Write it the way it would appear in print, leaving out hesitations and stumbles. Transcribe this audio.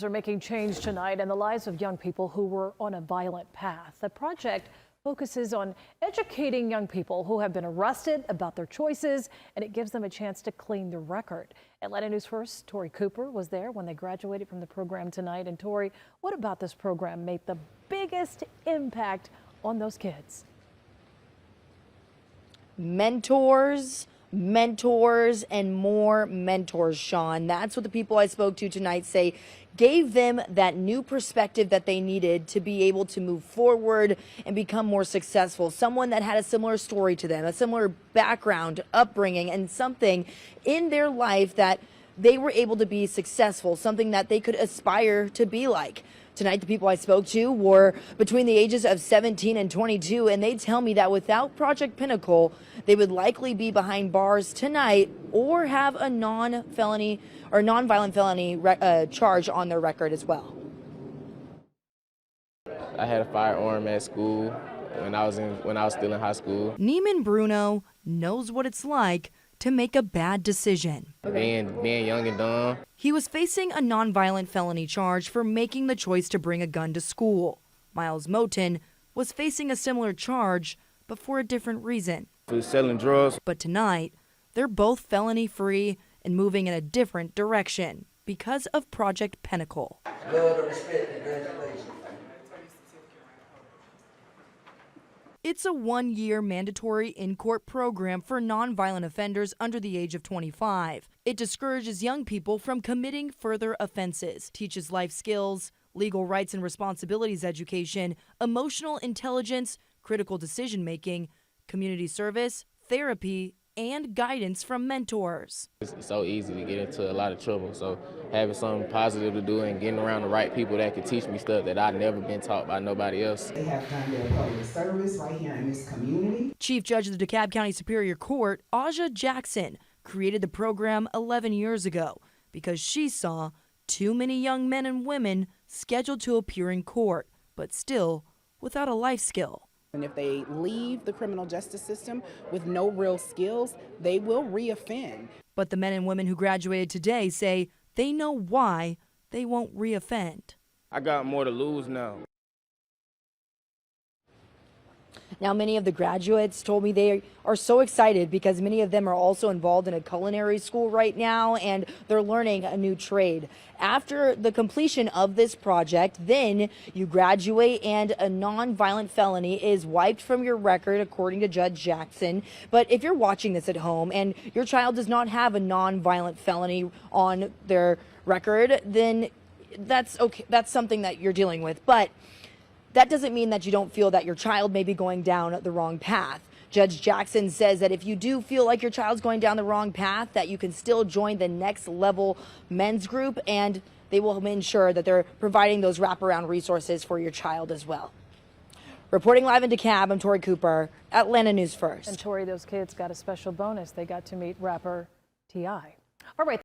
Are making change tonight in the lives of young people who were on a violent path. The project focuses on educating young people who have been arrested about their choices, and it gives them a chance to clean the record. Atlanta News First, Tori Cooper was there when they graduated from the program tonight. And Tori, what about this program made the biggest impact on those kids? Mentors, and more mentors, Sean. That's what the people I spoke to tonight say gave them that new perspective that they needed to be able to move forward and become more successful. Someone that had a similar story to them, a similar background, upbringing, and something in their life that they were able to be successful, something that they could aspire to be like. Tonight, the people I spoke to were between the ages of 17 and 22, and they tell me that without Project Pinnacle, they would likely be behind bars tonight or have a non-violent felony charge on their record as well. I had a firearm at school when I was still in high school. Neiman Bruno knows what it's like to make a bad decision. Being young and dumb. He was facing a nonviolent felony charge for making the choice to bring a gun to school. Miles Moten was facing a similar charge, but for a different reason. For selling drugs. But tonight, they're both felony-free and moving in a different direction because of Project Pinnacle. Love and respect, congratulations. It's a one-year mandatory in-court program for nonviolent offenders under the age of 25. It discourages young people from committing further offenses, teaches life skills, legal rights and responsibilities education, emotional intelligence, critical decision-making, community service, therapy, and guidance from mentors. It's so easy to get into a lot of trouble, so having something positive to do and getting around the right people that can teach me stuff that I've never been taught by nobody else. They have done their public service right here in this community. Chief Judge of the DeKalb County Superior Court, Aja Jackson, created the program 11 years ago because she saw too many young men and women scheduled to appear in court, but still without a life skill. And if they leave the criminal justice system with no real skills, they will reoffend. But the men and women who graduated today say they know why they won't reoffend. I got more to lose now. Now, many of the graduates told me they are so excited because many of them are also involved in a culinary school right now, and they're learning a new trade. After the completion of this project, then you graduate and a nonviolent felony is wiped from your record, according to Judge Jackson. But if you're watching this at home and your child does not have a nonviolent felony on their record, then that's okay. That's something that you're dealing with. But that doesn't mean that you don't feel that your child may be going down the wrong path. Judge Jackson says that if you do feel like your child's going down the wrong path, that you can still join the Next Level men's group, and they will ensure that they're providing those wraparound resources for your child as well. Reporting live in DeKalb, I'm Tori Cooper, Atlanta News First. And Tori, those kids got a special bonus. They got to meet rapper T.I. All right.